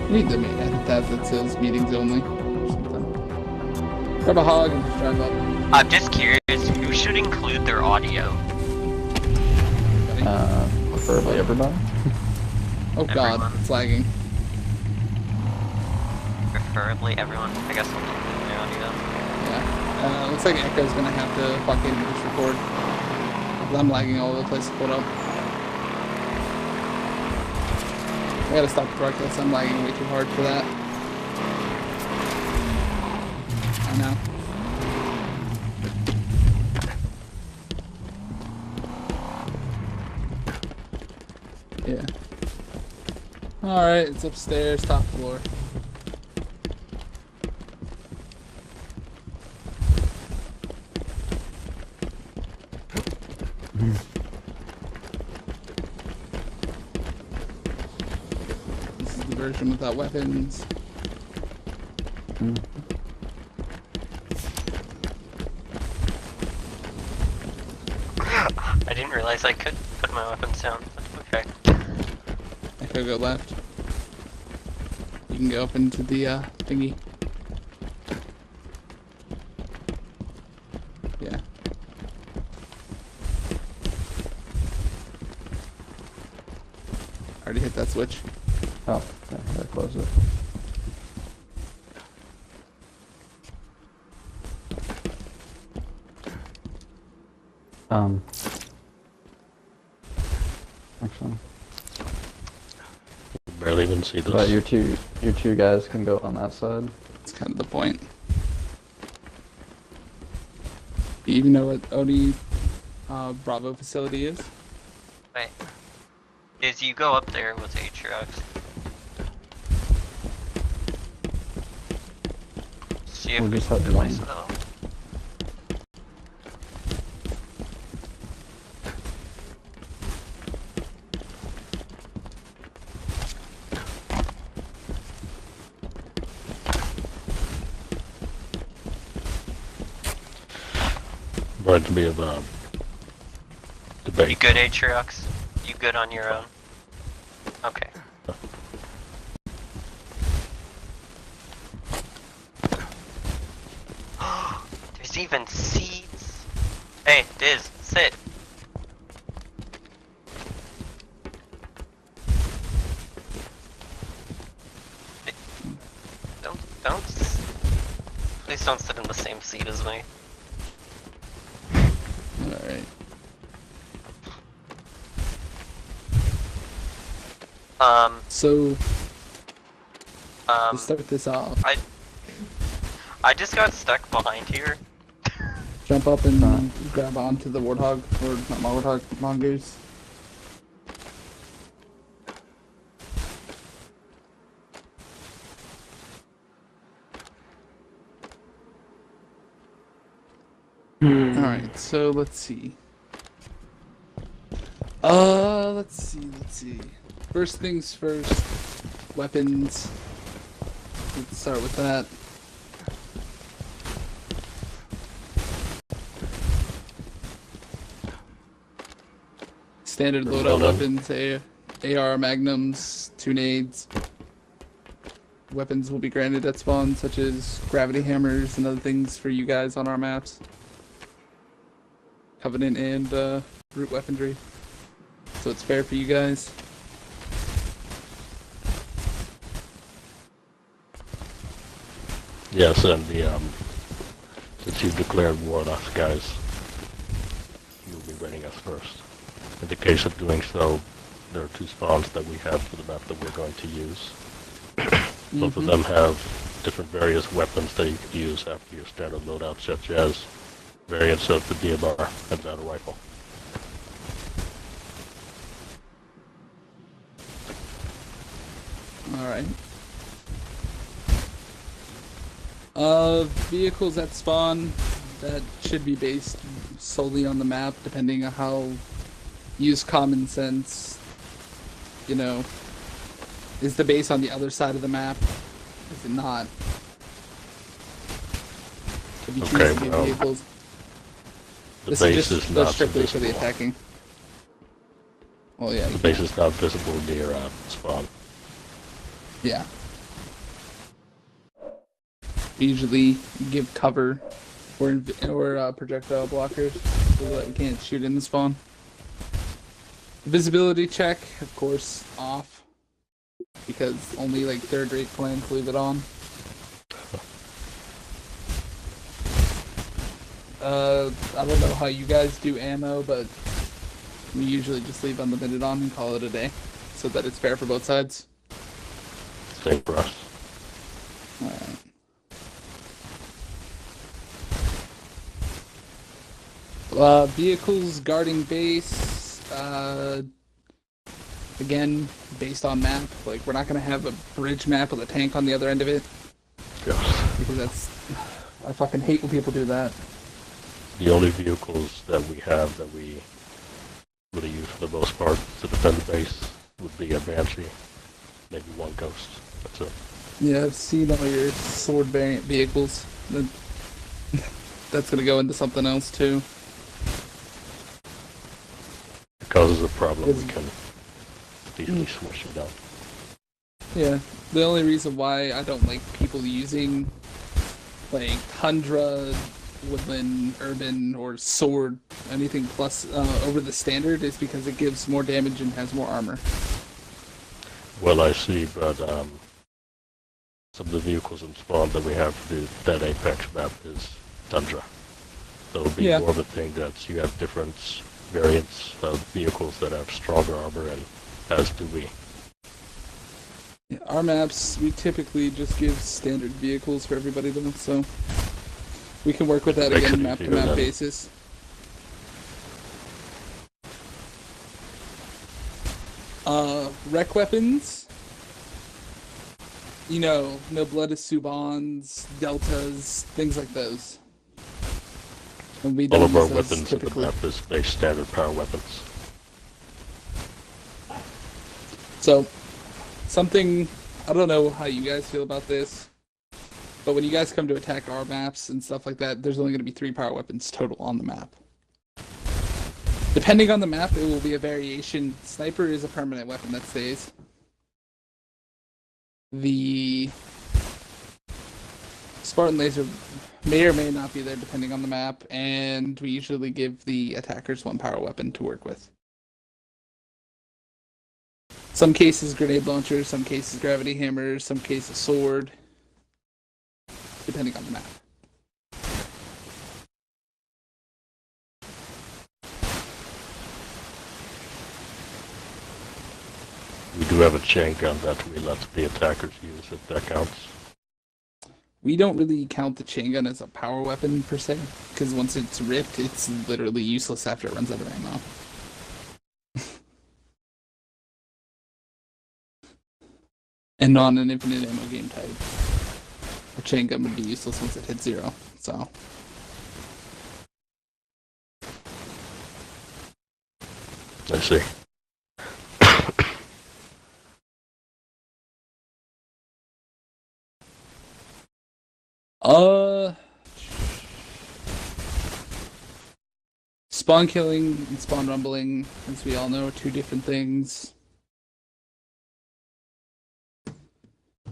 We need to edit that says meetings only or something. Grab a hog and just drive up. I'm just curious, who should include their audio? Preferably everybody. Oh god, Everyone. it's lagging. Preferably everyone. I guess I'll include their audio. Yeah. Looks like Echo's gonna have to fucking just record. I'm lagging all over the place to put up. I gotta stop the broadcast. I'm lagging way too hard for that. I know. Yeah. Alright, it's upstairs, top floor. This is the version without weapons. I didn't realize I could put my weapons down. Okay. Echo, go left. You can go up into the thingy. Yeah. Already hit that switch. Oh, yeah, gotta close it. Actually, Barely even see this. but your two guys can go on that side. That's kind of the point. You even know what OD Bravo facility is? Wait. Is you go up there with Atriox. See if We'll we just can have place one. it up. Going to be a You debate. good, Atriox? You good on your own? Okay. There's even seats. Hey, Diz, sit. Please don't sit in the same seat as me. Alright. So, to start this off, I just got stuck behind here. jump up and grab onto the warthog, or not my warthog, mongoose. Alright, so let's see. Let's see. First things first, weapons. Let's start with that. Standard loadout weapons, AR magnums, 2 nades. Weapons will be granted at spawn, such as gravity hammers and other things for you guys on our maps. Covenant and root weaponry. So it's fair for you guys. Yes, and since you've declared war on us, guys, you'll be raiding us first. In the case of doing so, there are 2 spawns that we have for the map that we're going to use. Both of them have different various weapons that you could use after your standard loadout, such as variants of the DMR and battle rifle. Alright. Vehicles at spawn, that should be based solely on the map, depending on how use common sense, you know. Is the base on the other side of the map? Is it not? If you choose Okay, to get well, vehicles. the This base is just is not strictly for the visible. attacking. Well, yeah. The base is not visible near spawn. Yeah. We usually give cover or projectile blockers so that we can't shoot in the spawn. Visibility check, of course, off. Because only like third-rate clans leave it on. I don't know how you guys do ammo, but we usually just leave unlimited on and call it a day, so that it's fair for both sides. Same for us. Alright. Vehicles guarding base. Again, based on map. Like, we're not gonna have a bridge map with a tank on the other end of it. Yes. Because that's... I fucking hate when people do that. The only vehicles that we have that we really use for the most part to defend the base would be a Banshee, maybe one Ghost. That's it. Yeah, I've seen all your sword variant vehicles. That's gonna go into something else too. It causes a problem, we can easily switch it down. Yeah, the only reason why I don't like people using like Tundra, Woodland, Urban, or Sword, anything plus over the standard is because it gives more damage and has more armor. Well, I see, but some of the vehicles in spawn that we have for that Apex map is Tundra. So it'll be more of a thing that you have different variants of vehicles that have stronger armor, and as do we. Yeah, our maps, we typically just give standard vehicles for everybody though, so we can work with that again map to map basis. Rec weapons. You know, no blood is Subans, Deltas, things like those. And we don't All of our use those weapons in the typically. map is base standard power weapons. So, something, I don't know how you guys feel about this, but when you guys come to attack our maps and stuff like that, there's only going to be 3 power weapons total on the map. Depending on the map, it will be a variation. Sniper is a permanent weapon that stays. The Spartan laser may or may not be there depending on the map, and we usually give the attackers 1 power weapon to work with. Some cases grenade launchers, some cases gravity hammers, some cases sword, depending on the map. We do have a chain gun that we let the attackers use, if that counts. We don't really count the chain gun as a power weapon per se, because once it's ripped, it's literally useless after it runs out of ammo. And on an infinite ammo game type, a chain gun would be useless once it hits 0, so... I see. Spawn killing and spawn rumbling, as we all know, are 2 different things.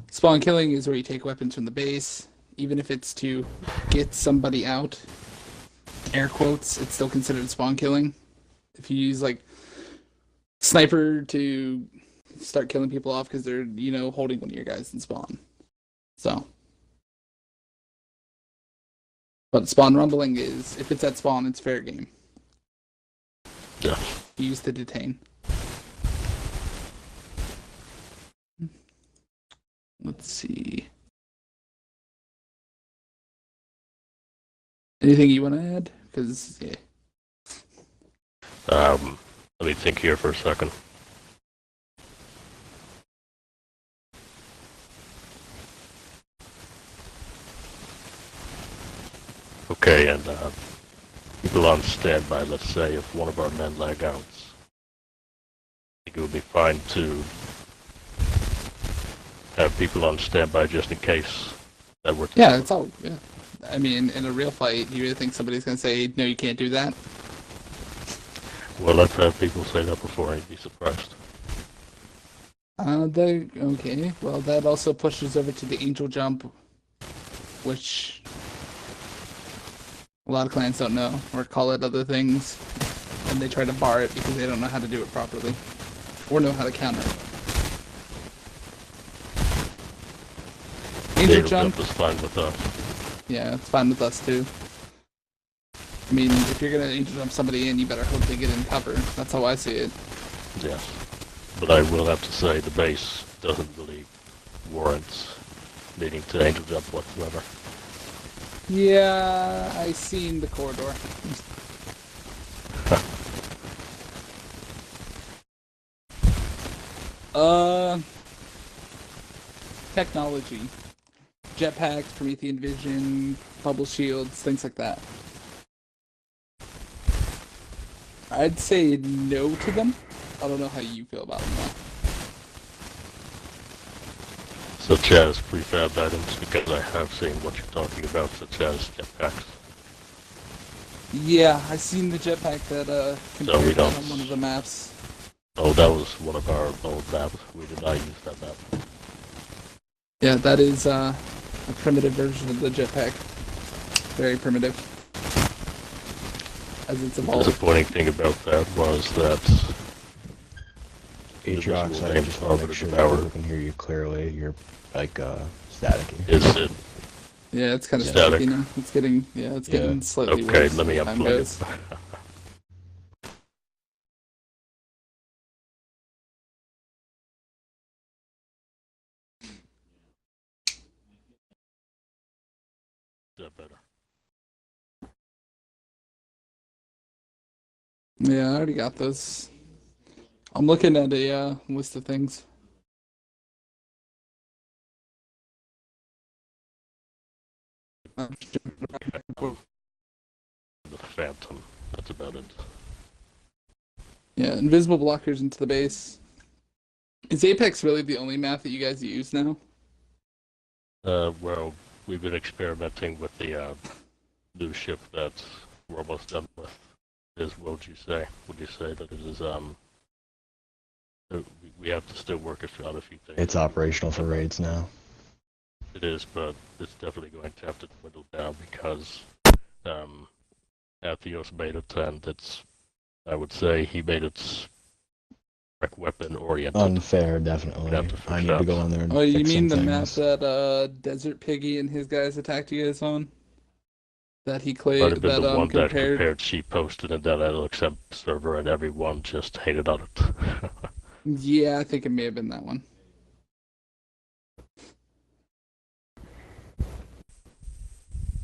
Spawn killing is where you take weapons from the base, even if it's to get somebody out. Air quotes, it's still considered spawn killing. If you use like sniper to start killing people off because they're, you know, holding one of your guys in spawn. So. But spawn rumbling is, if it's at spawn, it's fair game. Yeah. Use to detain. Let's see. Anything you want to add? Because, yeah. Let me think here for a second. Okay, and people on standby, let's say if one of our men lag out, I think it would be fine to have people on standby just in case that were to Yeah, it's all, yeah. I mean, in a real fight, you really think somebody's going to say, no, you can't do that? Well, let's have people say that before and you'd be surprised. Okay, well, that also pushes over to the angel jump. which a lot of clans don't know or call it other things, and they try to bar it because they don't know how to do it properly or know how to counter it. Angel jump is fine with us. Yeah, it's fine with us too. I mean, if you're gonna angel jump somebody in, you better hope they get in cover. That's how I see it. Yes. But I will have to say the base doesn't really warrant needing to angel jump whatsoever. Yeah, I seen the corridor. Technology. Jetpacks, Promethean Vision, bubble shields, things like that. I'd say no to them. I don't know how you feel about them though. Such as prefab items, because I have seen what you're talking about, such as jetpacks. Yeah, I seen the jetpack that compared we that don't- on one of the maps. Oh, that was one of our old maps. We did not use that map. Yeah, that is a primitive version of the jetpack. Very primitive. As it's The evolved. disappointing thing about that was that Atriox, I name just want to targeted make sure that power. people can hear you clearly. You're like staticky. is it. Yeah, it's kind of Static. staticky now. It's getting, it's Yeah. getting slightly Okay, worse let me as time unplug goes. it. Is that better? Yeah, I already got those. I'm looking at a list of things. The Phantom. That's about it. Yeah, invisible blockers into the base. Is Apex really the only map that you guys use now? Well, we've been experimenting with the new ship that we're almost done with. What would you say? Would you say that it is, we have to still work out a few things. It's operational for raids now. It is, but it's definitely going to have to dwindle down because, at the US beta 10, I would say he made it like weapon oriented. Unfair, definitely. We'd have to fix I need that. to go in there and Oh, you fix mean the some map things. that Desert Piggy and his guys attacked you guys on? That he Might have been the one that compared. compared she posted and that LXM server and everyone just hated on it. Yeah, I think it may have been that one.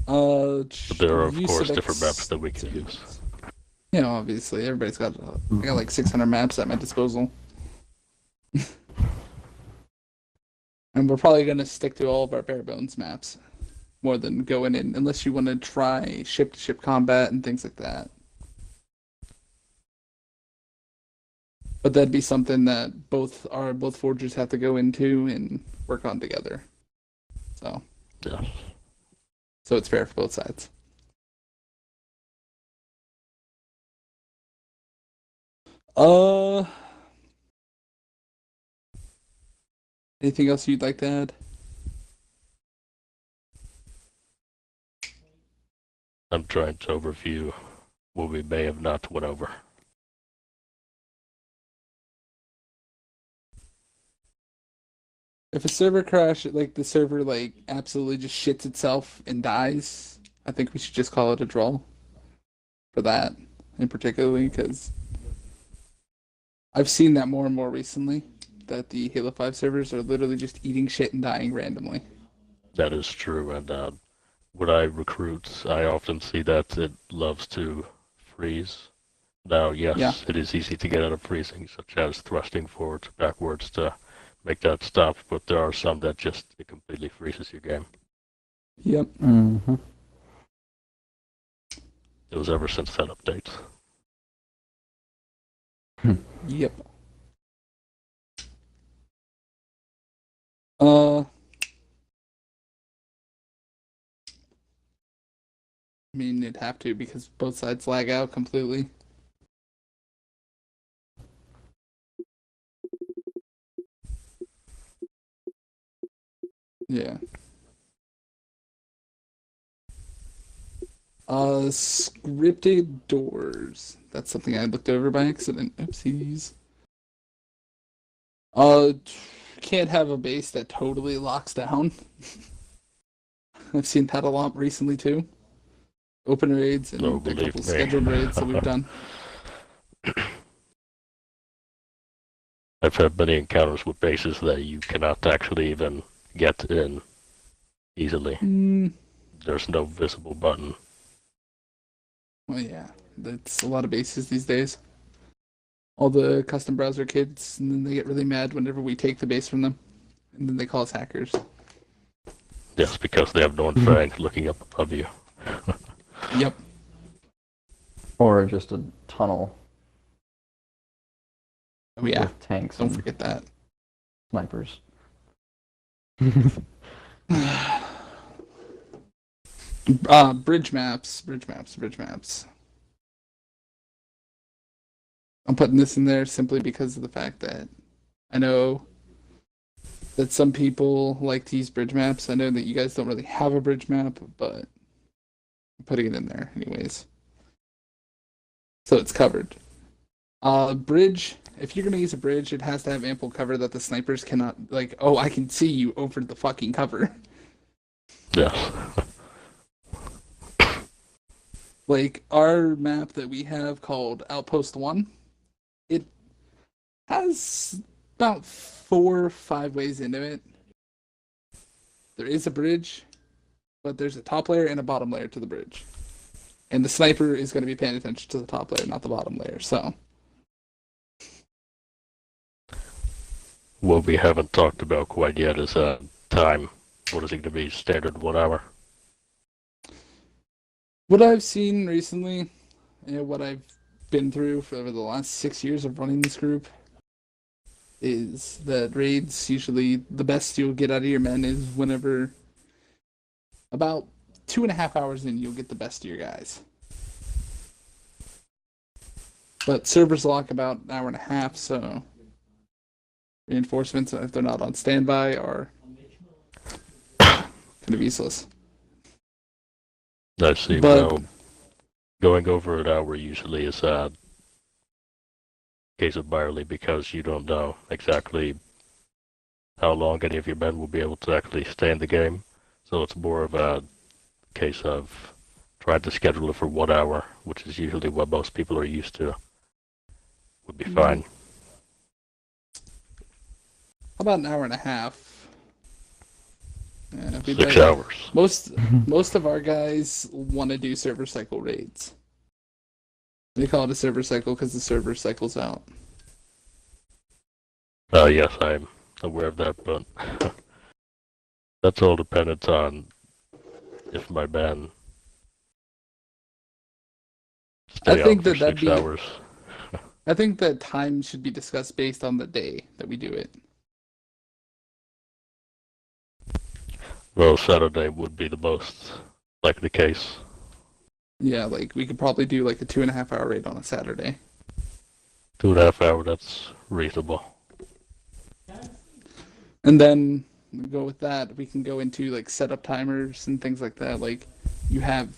But there are, of use course, of different maps that we can use. You know, obviously, everybody's got. I got like 600 maps at my disposal, and we're probably gonna stick to all of our bare bones maps more than going in, unless you want to try ship-to-ship combat and things like that. But that'd be something that both forgers have to go into and work on together. So Yeah. it's fair for both sides. Anything else you'd like to add? I'm trying to overview what we may have not went over. If a server crash, like the server like absolutely just shits itself and dies, I think we should just call it a draw for that in particularly because I've seen that more and more recently that the Halo 5 servers are literally just eating shit and dying randomly. That is true, and when I recruit, I often see that it loves to freeze. Now, yes, Yeah. it is easy to get out of freezing, such as thrusting forwards, backwards to make that stop, but there are some that just it completely freezes your game. Yep. Mm-hmm. It was ever since that update. Yep. I mean, it'd have to because both sides lag out completely. Yeah. Scripted doors. That's something I looked over by accident. Oopsies. Uh, can't have a base that totally locks down. I've seen that a lot recently too. Open raids No, and a believe couple me. scheduled raids that we've done. I've had many encounters with bases that you cannot actually even get in easily. Mm, There's no visible button. well, yeah, that's a lot of bases these days. All the custom browser kids, and then they get really mad whenever we take the base from them, and then they call us hackers. Yes, because they have no friend looking up above you. Yep. Or just a tunnel Oh yeah. with tanks Don't and forget that. snipers. Bridge maps, bridge maps, bridge maps. I'm putting this in there simply because of the fact that I know that some people like to use bridge maps. I know that you guys don't really have a bridge map, but I'm putting it in there anyways. So it's covered. Bridge. If you're gonna use a bridge, it has to have ample cover that the snipers cannot like. Oh, I can see you over the fucking cover. Yes. Like our map that we have called Outpost One, it has about 4 or 5 ways into it. There is a bridge, but there's a top layer and a bottom layer to the bridge. And the sniper is going to be paying attention to the top layer, not the bottom layer. So, What we haven't talked about quite yet is time. What is it going to be? Standard 1 hour? what I've seen recently, and what I've been through for over the last 6 years of running this group, is that raids usually the best you'll get out of your men is whenever about 2.5 hours in, you'll get the best of your guys. But servers lock about an hour and a half, so reinforcements, if they're not on standby, are kind of useless. I see. But Well, going over an hour usually is a case of barley because you don't know exactly how long any of your men will be able to actually stay in the game. So it's more of a case of trying to schedule it for 1 hour, which is usually what most people are used to. Would be fine. about an hour and a half. Yeah, 6 hours. most of our guys want to do server cycle raids. They call it a server cycle because the server cycles out. Yes, I'm aware of that, but that's all dependent on if my men I stay think out for that that'd 6 be. hours. I think that time should be discussed based on the day that we do it. Well, Saturday would be the most likely case. Yeah, like we could probably do like a 2.5 hour raid on a Saturday. 2.5 hours, that's reasonable. And then we go with that. We can go into like setup timers and things like that. Like you have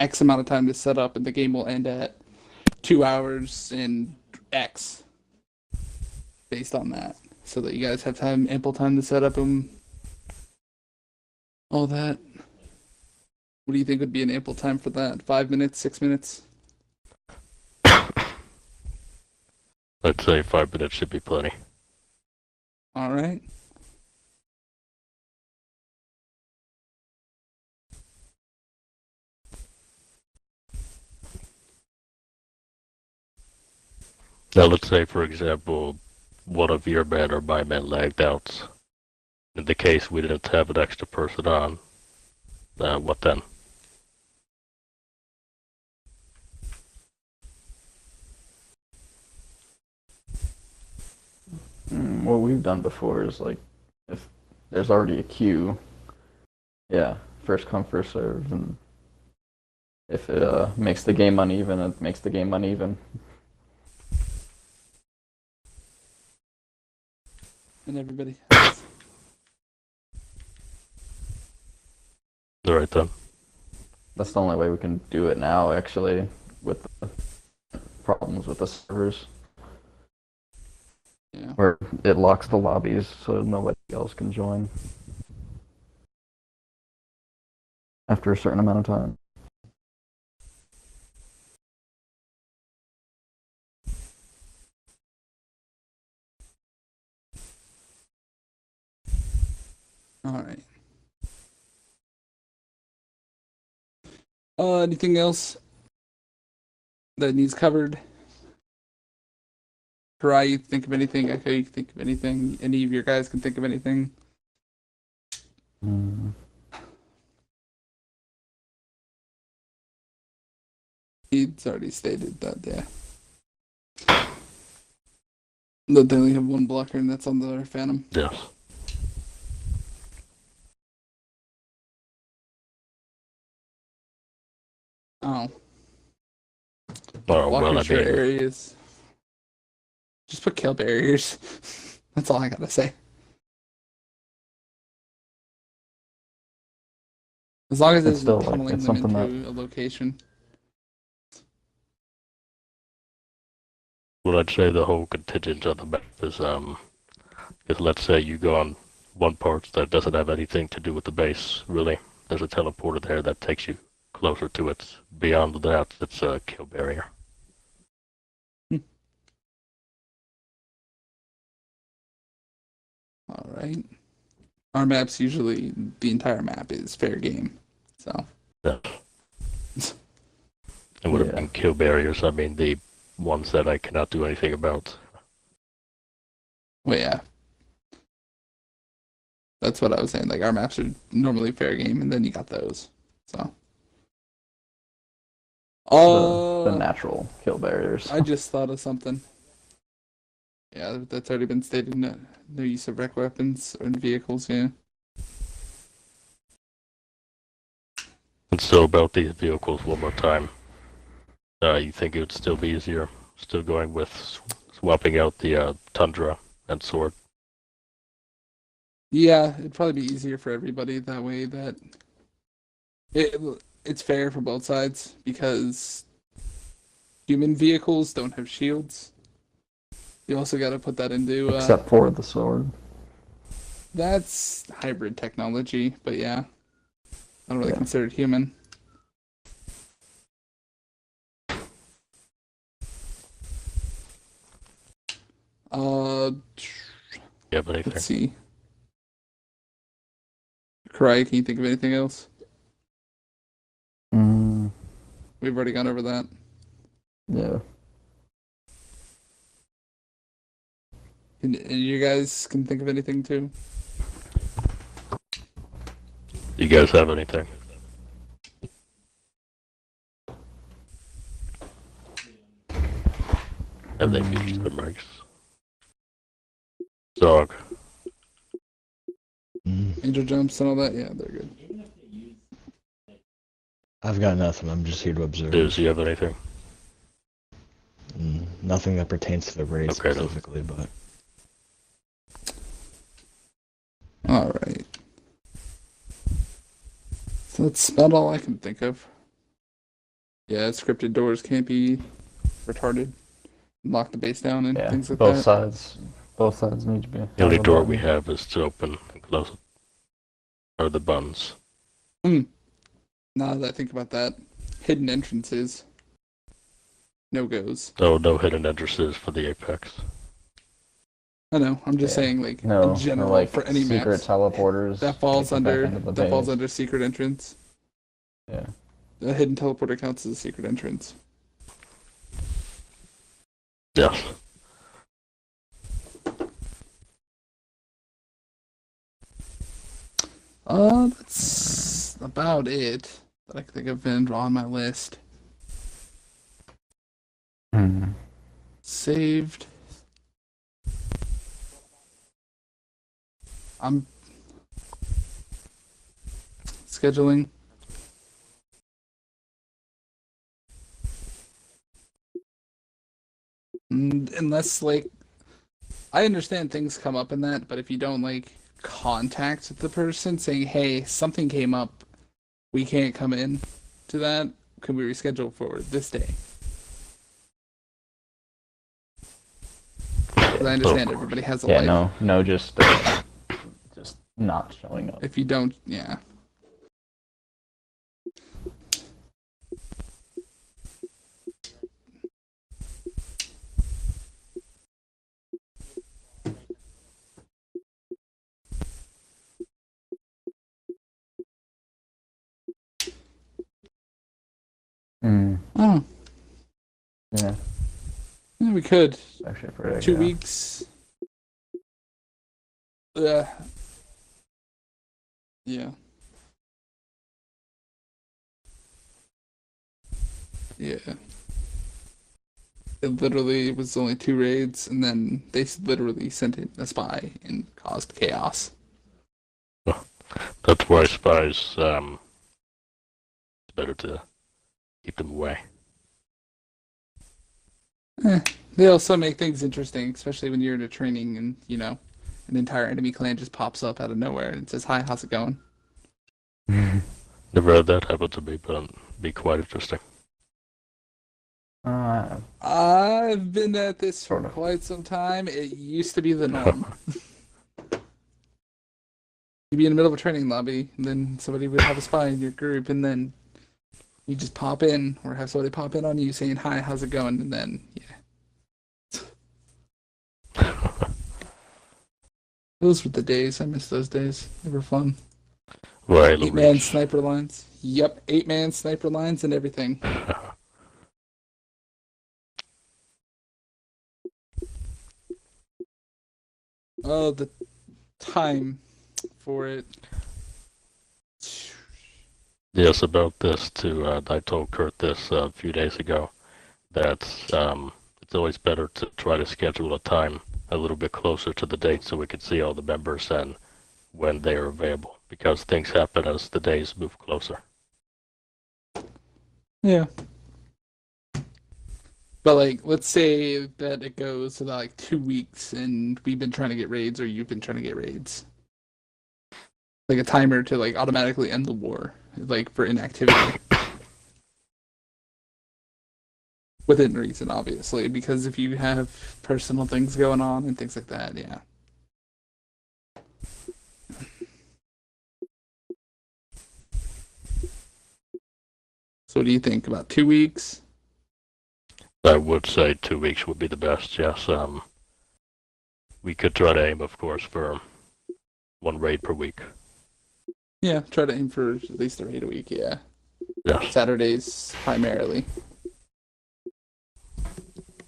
X amount of time to set up, and the game will end at 2 hours and X based on that, so that you guys have ample time to set up and all that. What do you think would be an ample time for that? 5 minutes, 6 minutes? I'd say 5 minutes should be plenty. All right. Now, let's say, for example, one of your men or my men lagged out. In the case we didn't have an extra person on, what then? What we've done before is like, if there's already a queue, yeah, first come, first serve, and if it makes the game uneven, it makes the game uneven. And everybody. Alright then. That's the only way we can do it now, actually, with the problems with the servers, Yeah. where it locks the lobbies so nobody else can join after a certain amount of time. All right. Anything else that needs covered? Karai, you think of anything? Echo, you think of anything? Any of your guys can think of anything? Mm. He's already stated that, yeah. That they only have one blocker, and that's on the Phantom. Yes. Oh, Oh, block well, I your mean, areas. Just put kill barriers. That's all I gotta say. As long as it It's still isn't like tunneling it's them something that into a location. what I'd say the whole contingent on the map is let's say you go on one part that doesn't have anything to do with the base, really. There's a teleporter there that takes you closer to it. Beyond that, it's a kill barrier. All right. Our maps usually the entire map is fair game. So Yeah. And would have yeah. been kill barriers, I mean the ones that I cannot do anything about. well, yeah. That's what I was saying. Like our maps are normally fair game, and then you got those. So The natural kill barriers. I just thought of something. Yeah, that's already been stated. No, no use of wreck weapons or in vehicles. Yeah. And so about these vehicles one more time. You think it would still be easier, still going with swapping out the Tundra and Sword? Yeah, it'd probably be easier for everybody that way. That it it's fair for both sides because human vehicles don't have shields. You also got to put that into Except for the sword. that's hybrid technology, but yeah, I don't really Yeah. consider it human. Uh, Yeah, but anything. let's see. Karai, can you think of anything else? Mm, We've already gone over that. yeah. And you guys can think of anything too? You guys have anything? Have they used the mics? Dog. Angel jumps and all that? Yeah, they're good. I've got nothing. I'm just here to observe. Does you have anything? Nothing that pertains to the raid Okay, then. specifically, but All right. So that's about all I can think of. Yeah, scripted doors can't be retarded. Lock the base down and Yeah. things like Both that. sides. Both sides need to be. The only have a door we button. have is to open and close it. Or the buns. Now that I think about that, hidden entrances, no goes. Oh, no hidden entrances for the Apex. I know. I'm just Yeah. saying, like No, in general, like for any secret maps, teleporters. that falls at the back under end of the base. secret entrance. Yeah. The hidden teleporter counts as a secret entrance. Yes. That's about it that I can think of on my list. Hmm. Saved. I'm scheduling. Unless like I understand things come up in that, but if you don't like contact the person saying, "Hey, something came up, we can't come in," to that? Can we reschedule for this day? 'Cause I understand everybody has a Yeah, life. no, just not showing up. If you don't, yeah. Mm, Oh, yeah, yeah, we could. actually pretty 2 weeks. Uh, yeah. Yeah. It literally was only 2 raids, and then they literally sent in a spy and caused chaos. That's why spies, it's better to keep them away. They also make things interesting, especially when you're in a training and, an entire enemy clan just pops up out of nowhere and says, "Hi, how's it going?" Never had that happen to me, but it'd be quite interesting. I've been at this for Sort of. quite some time. It used to be the norm. You'd be in the middle of a training lobby, and then somebody would have a spy in your group, and then you just pop in, or have somebody pop in on you saying, "Hi, how's it going?" And then, yeah. Those were the days. I miss those days. They were fun. Right, 8-man sniper lines. Yep, 8-man sniper lines and everything. Oh, the time for it. Yes, about this too. I told Kurt this a few days ago. That it's always better to try to schedule a time a little bit closer to the date so we can see all the members and when they are available, because things happen as the days move closer. Yeah. But like, let's say that it goes about like 2 weeks and we've been trying to get raids or you've been trying to get raids. Like a timer to like automatically end the war, like for inactivity. Within reason, obviously, because if you have personal things going on and things like that, yeah. So what do you think? About 2 weeks? I would say 2 weeks would be the best. Yes. We could try to aim, of course, for one raid per week. Yeah, try to aim for at least a raid a week, yeah. Yes. Saturdays primarily.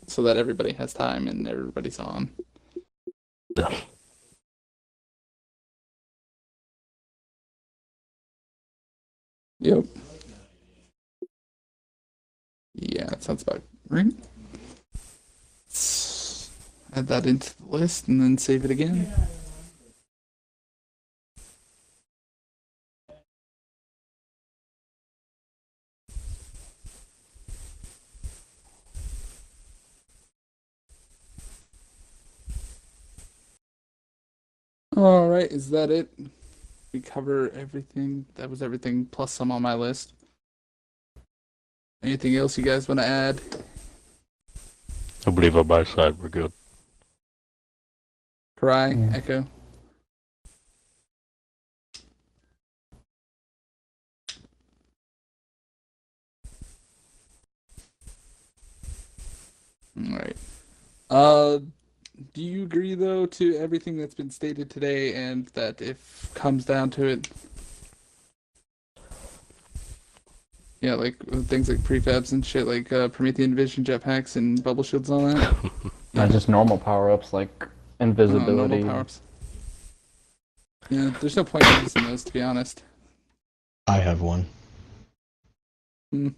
So that everybody has time and everybody's on. Yes. Yep. Yeah, that sounds about right. Let's add that into the list and then save it again. All right, is that it? We cover everything. That was everything plus some on my list. Anything else you guys want to add? I believe on my side we're good. Karai, Yeah. Echo. All right. Do you agree though to everything that's been stated today, and that if comes down to it, yeah, like things like prefabs and shit, like Promethean Vision jetpacks and bubble shields and all that? Not just normal power-ups like invisibility. Normal power-ups. Yeah, there's no point in using those, to be honest. I have one. Hmm.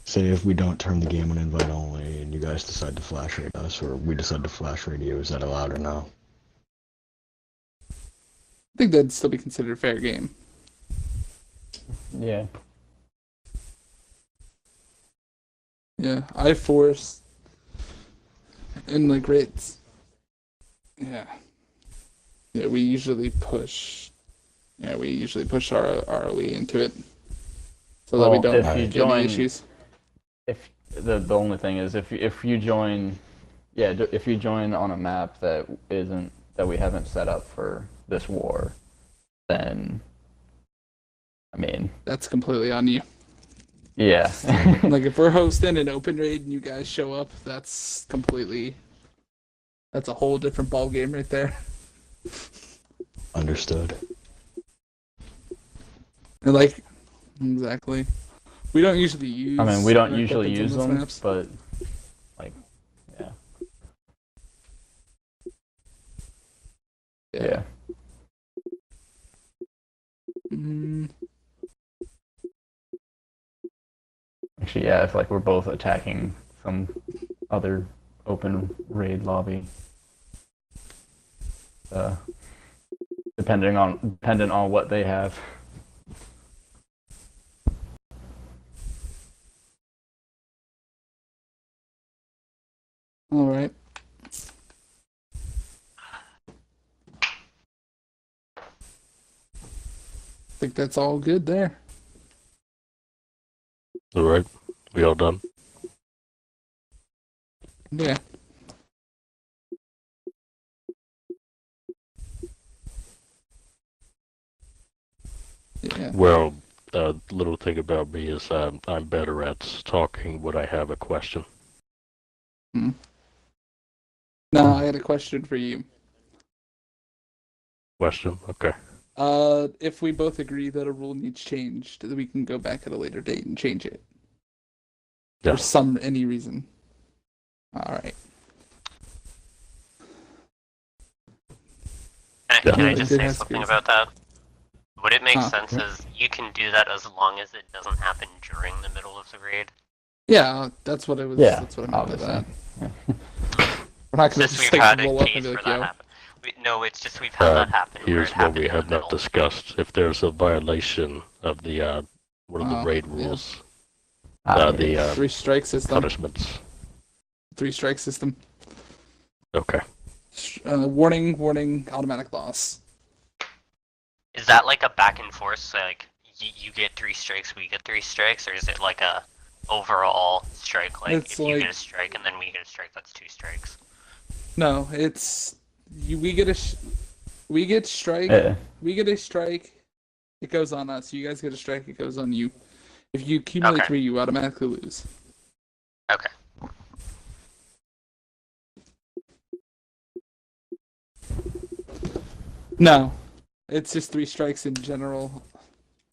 Say if we don't turn the game on invite only and you guys decide to flash rate us, or we decide to flash rate you, is that allowed or no? I think that'd still be considered a fair game. Yeah. Yeah, I force and like rates. Yeah. Yeah, we usually push. Yeah, we usually push our ROE into it. so that we Well, don't if you get join, any issues. if the only thing is if you join, yeah, if you join on a map that we haven't set up for this war, then I mean, That's completely on you. yeah. Like if we're hosting an open raid and you guys show up, that's a whole different ball game right there. Understood. And like, exactly. We don't usually use. I mean, we don't direct usually weapons use on them, maps. but like, yeah. Yeah. Mm, Actually, yeah, if like we're both attacking some other open raid lobby, dependent on what they have. all right. I think that's all good there. All right, we all done? Yeah. Yeah. Well, little thing about me is I'm better at talking when I have a question. Now I got a question for you. Question? Okay. If we both agree that a rule needs changed, that we can go back at a later date and change it. Yeah. For any reason. All right. Can I Yeah. just It say has to something be. about that? What it makes Huh. sense is you can do that as long as it doesn't happen during the middle of the raid. Yeah, that's what it was. Yeah, That's what I meant by obviously. that. We're not gonna It's just just we've like had a roll up and case be where like, that "Yo." happened. No, it's just we've had that happen where Here's it what happened we in have the not middle. discussed. If there's a violation of the one of the Oh, raid yeah. rules, Ah, the Three strike system. punishments. 3 strike system. Okay. Warning, automatic loss. Is that like a back and forth? So like you get 3 strikes, we get 3 strikes, or is it like a overall strike? Like It's if you like- get a strike and then we get a strike, that's 2 strikes. No, it's we get strike. Yeah. We get a strike. It goes on us. You guys get a strike. It goes on you. If you accumulate Okay. 3, you automatically lose. Okay. No, it's just 3 strikes in general.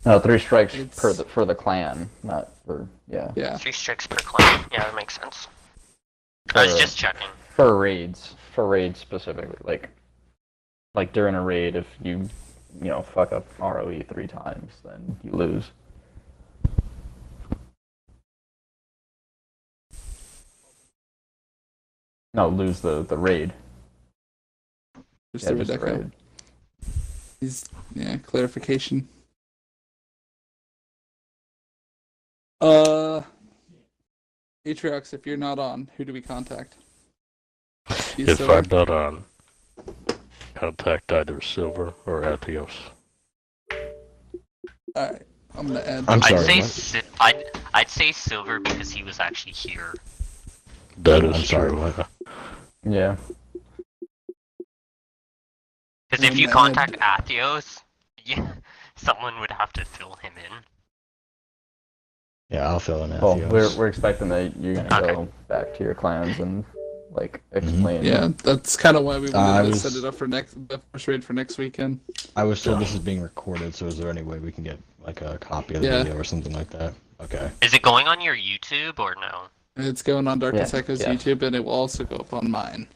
No, 3 strikes It's- for the clan, not for yeah. Yeah. 3 strikes per clan. Yeah, that makes sense. I was For- just checking. For raids specifically, like during a raid, if you fuck up ROE 3 times, then you lose. No, lose the raid. Just Yeah, the just the Redeco. raid. Clarification. Atriox, if you're not on, who do we contact? You If Silver? I'm not on, contact either Silver or Athios. Alright, I'm gonna add. I'm I'd sorry, say what? I'd say Silver because he was actually here. That is I'm sorry, true. what? Yeah. Because if I'm you gonna contact Athios, yeah, someone would have to fill him in. Yeah, I'll fill in Well, Athios. we're expecting that you're gonna Okay. go back to your clans and like explain. Yeah, that's kind of why we I wanted to was- set it up for the first raid for next weekend. I was told this is being recorded, so is there any way we can get like a copy of the Yeah. video or something like that? Okay. Is it going on your YouTube or no? It's going on Darkness Yeah, Echo's yeah. YouTube, and it will also go up on mine.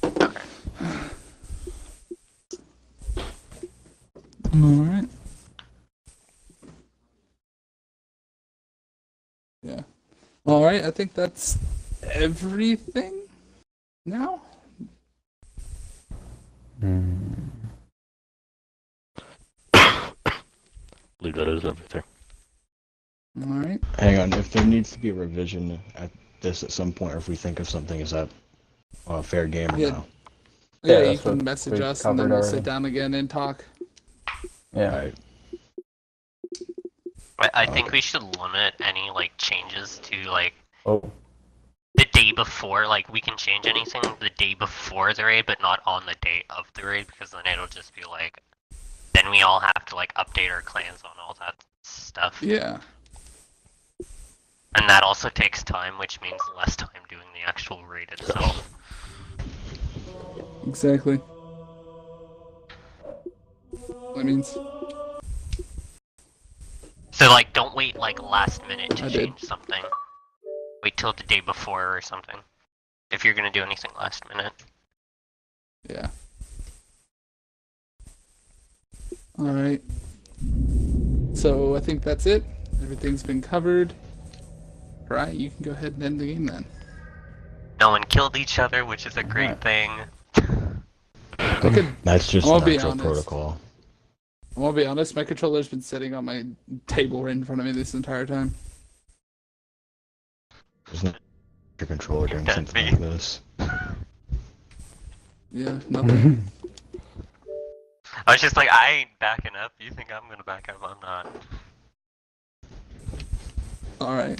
Okay. Alright. Yeah. Alright, I think that's everything now. believe that is everything. Alright. Hang on, if there needs to be a revision at this at some point, or if we think of something, is that fair game or Yeah. no? Yeah, Yeah, you that's can what message we us, and then covered we'll already. sit down again and talk. Yeah. Alright. I think Okay. we should limit any like changes to like Oh, the day before. Like we can change anything the day before the raid, but not on the day of the raid, because then it'll just be like, then we all have to like update our clans on all that stuff. Yeah. And that also takes time, which means less time doing the actual raid itself. Exactly. That means So like, don't wait like last minute to I did. change something. Wait till the day before or something. If you're gonna do anything last minute. Yeah. All right. So I think that's it. Everything's been covered. All right, you can go ahead and end the game then. No one killed each other, which is a great Alright. thing. I could. That's just I'll be natural honest. protocol. I'm gonna be honest. My controller's been sitting on my table right in front of me this entire time. There's no your controller doing dead, something me. like this. Yeah, nothing. I was just like, I ain't backing up. You think I'm gonna back up? I'm not. All right.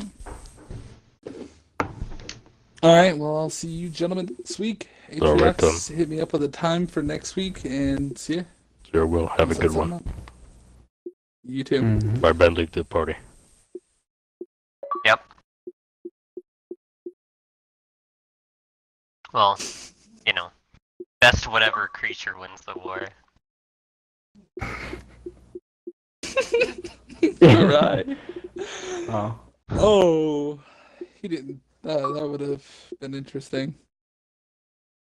All right. Well, I'll see you gentlemen this week. All right, Atriox, hit me up with a time for next week, and see ya. Sure will. Have a Set good something one. up. You too. mhm. Bye, Ben. Leave the party. Yep. Well, you know, best whatever creature wins the war. All right. Oh. Oh, he didn't. That would have been interesting.